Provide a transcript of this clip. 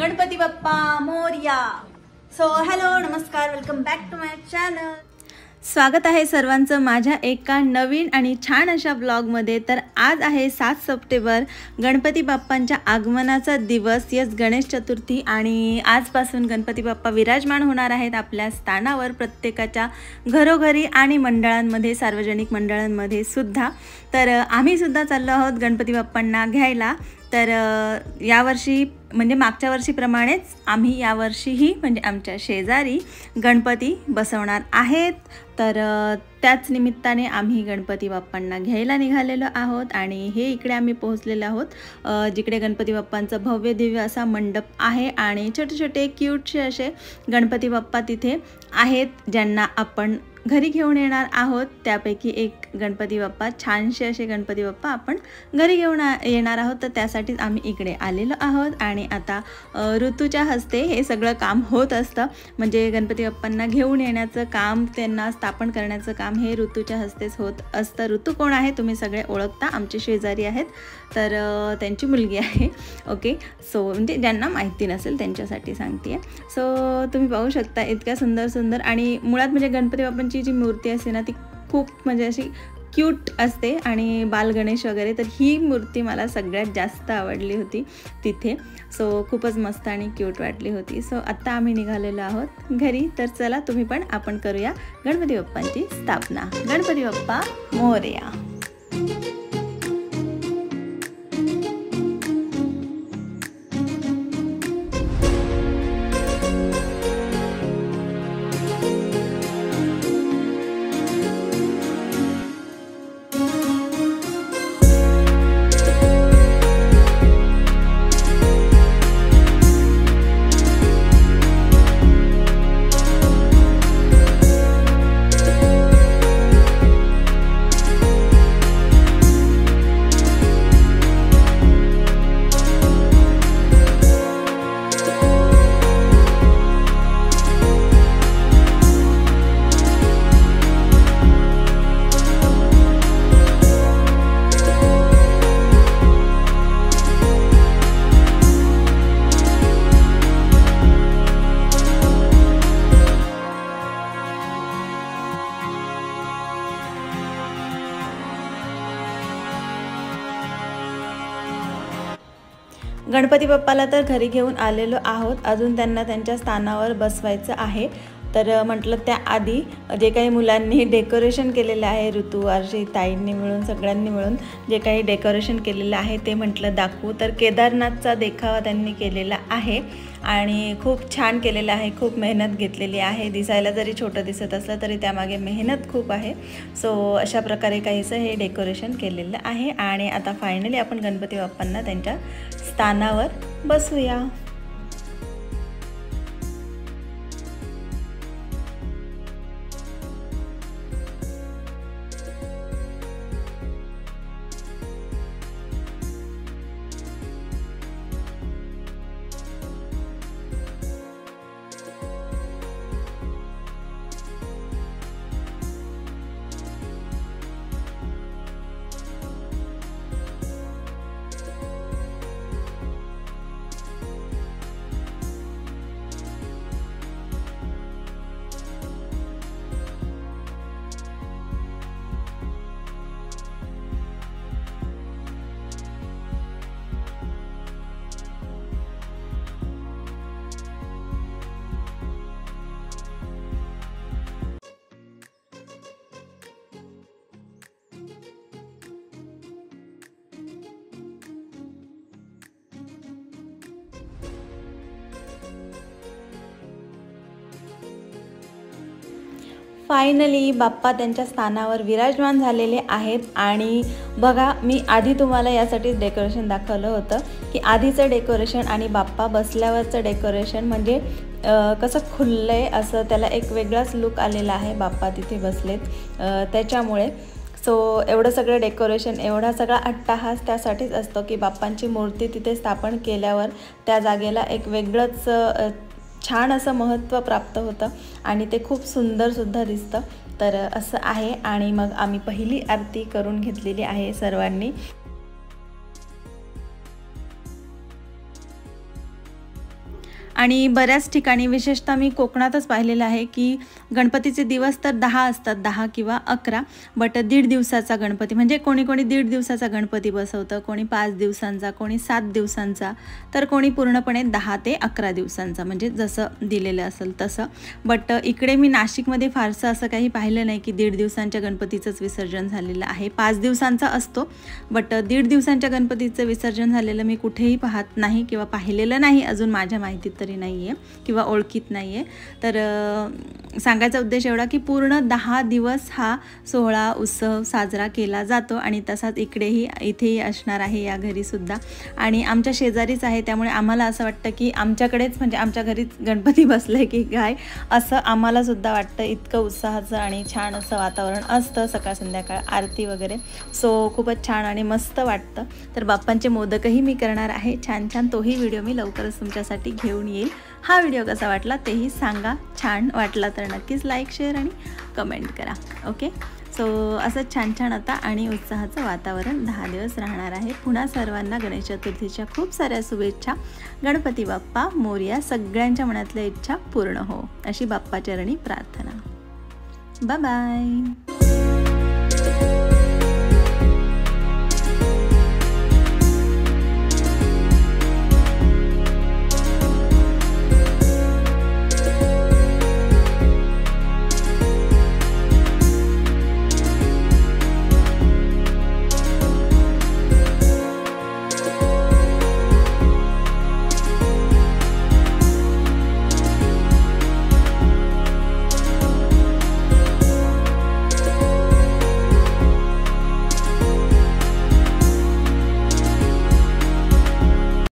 गणपती बाप्पा मोरया। So hello नमस्कार, welcome back to my channel. स्वागत आहे सर्वांचं माझ्या एका नवीन आणि छान अशा ब्लॉगमध्ये। तर आज आहे 7 सप्टेंबर, गणपती बाप्पांच्या आगमनाचा दिवस, यस गणेश चतुर्थी। आणि आजपासून गणपती बाप्पा विराजमान होणार आहेत आपल्या स्थानावर, प्रत्येकाच्या घरोघरी आणि मंडळांमध्ये, सार्वजनिक मंडळांमध्ये सुद्धा। तर आम्ही सुद्धा चाललो आहोत गणपती बाप्पांना घ्यायला। तर यावर्षी म्हणजे मागच्या वर्षीप्रमाणेच आम्ही यावर्षीही म्हणजे आमच्या शेजारी गणपती बसवणार आहेत। तर त्याच निमित्ताने आम्ही गणपती बाप्पांना घ्यायला निघालेलो आहोत आणि हे इकडे आम्ही पोहोचलेलो आहोत, जिकडे गणपती बाप्पांचा भव्य दिव्य असा मंडप आहे आणि छोटे छोटे क्यूटसे असे गणपती बाप्पा तिथे आहेत, ज्यांना आपण घरी घेऊन येणार आहोत। त्यापैकी एक गणपती बाप्पा, छानसे असे गणपती बाप्पा आपण घरी घेऊन येणार आहोत। तर त्यासाठीच आम्ही इकडे आलेलो आहोत आणि आता ऋतूच्या हस्ते हे सगळं काम होत असतं। म्हणजे गणपती बाप्पांना घेऊन येण्याचं काम, त्यांना स्थापन करण्याचं काम हे ऋतूच्या हस्तेच होत असतं। ऋतू कोण आहे तुम्ही सगळे ओळखता, आमचे शेजारी आहेत, तर त्यांची मुलगी आहे। ओके, सो म्हणजे ज्यांना माहिती नसेल त्यांच्यासाठी सांगते आहे। सो तुम्ही पाहू शकता इतक्या सुंदर सुंदर, आणि मुळात म्हणजे गणपती बाप्पांची जी मूर्ती असते ना ती खूप म्हणजे अशी क्यूट असते आणि बाल गणेश वगैरे, तर ही मूर्ती मला सगळ्यात जास्त आवडली होती तिथे। सो खूपच मस्त आणि क्यूट वाटली होती। सो आत्ता आम्ही निघालेलो आहोत घरी। तर चला तुम्ही पण आपण करूया गणपती बाप्पांची स्थापना। गणपती बाप्पा मोरया। गणपती बाप्पाला तर घरी घेऊन आलेलो आहोत, अजून त्यांना त्यांच्या स्थानावर बसवायचं आहे। तर म्हटलं त्याआधी जे काही मुलांनी डेकोरेशन केलेलं आहे, ऋतू, आरशी, ताईंनी मिळून, सगळ्यांनी मिळून जे काही डेकोरेशन केलेलं आहे ते म्हटलं दाखवू। तर केदारनाथचा देखावा त्यांनी केलेला आहे आणि खूप छान केलेला आहे, खूप मेहनत घेतलेली आहे। दिसायला जरी छोटं दिसत असलं तरी त्यामागे मेहनत खूप आहे। सो अशा प्रकारे काहीसं हे डेकोरेशन केलेलं आहे आणि आता फायनली आपण गणपती बाप्पांना त्यांच्या स्थानावर बसूया। फायनली बाप्पा त्यांच्या स्थानावर विराजमान झालेले आहेत। आणि बघा, मी आधी तुम्हाला यासाठीच डेकोरेशन दाखवलं होतं की आधीचं डेकोरेशन आणि बाप्पा बसल्यावरचं डेकोरेशन म्हणजे कसं खुललं आहे, असं त्याला एक वेगळाच लुक आलेला आहे बाप्पा तिथे बसलेत त्याच्यामुळे। सो एवढं सगळं डेकोरेशन, एवढा सगळा अट्टाहास त्यासाठीच असतो की बाप्पांची मूर्ती तिथे स्थापन केल्यावर त्या जागेला एक वेगळंच छान असं महत्त्व प्राप्त होतं आणि ते खूप सुंदरसुद्धा दिसतं। तर असं आहे। आणि मग आम्ही पहिली आरती करून घेतलेली आहे सर्वांनी। आणि बऱ्याच ठिकाणी विशेषतः मी कोकणातच पाहिलेलं आहे की गणपतीचे दिवस तर 10 असतात, 10 किंवा 11, बट 1.5 दिवसाचा गणपती, म्हणजे कोणी 1.5 दिवसाचा गणपती बसवतं, कोणी 5 दिवसांचा, कोणी 7 दिवसांचा, तर कोणी पूर्णपणे 10 ते 11 दिवसांचा, म्हणजे जसं दिलेलं असेल तसं. बट इकडे मी नाशिकमध्ये फारसं असं काही पाहिलं नाही की 1.5 दिवसांच्या गणपतीचंच विसर्जन झालेलं आहे. 5 दिवसांचा असतो, बट 1.5 दिवसांच्या गणपतीचं विसर्जन झालेलं मी कुठेही पाहत नाही किंवा पाहिलेलं नाही, अजून माझ्या माहितीत तरी नाही आहे किंवा ओळखीत नाही आहे. तर सांगायचा उद्देश एवढा की पूर्ण 10 दिवस हा सोहळा उत्सव साजरा केला जातो आणि तसाच इथेही असणार आहे या घरीसुद्धा. आणि आमच्या शेजारीच आहे, त्यामुळे आम्हाला असं वाटतं की आमच्याकडेच, म्हणजे आमच्या घरीच गणपती बसले की काय असं आम्हालासुद्धा वाटतं. इतकं उत्साहाचं आणि छान असं वातावरण असतं सकाळ संध्याकाळ आरती वगैरे. सो खूपच छान आणि मस्त वाटतं. तर बाप्पांचे मोदकही मी करणार आहे छान छान, तोही व्हिडिओ मी लवकरच तुमच्यासाठी घेऊन येईल. हा व्हिडिओ कसा वाटला तेही सांगा, छान वाटला तर नक्कीच लाईक, शेअर आणि कमेंट करा. ओके, सो असं छान छान आता आणि उत्साहाचं वातावरण 10 दिवस राहणार आहे. पुन्हा सर्वांना गणेश चतुर्थीच्या खूप साऱ्या शुभेच्छा. गणपती बाप्पा मोरया, सगळ्यांच्या मनातल्या इच्छा पूर्ण हो अशी बाप्पाचरणी प्रार्थना. Bye bye.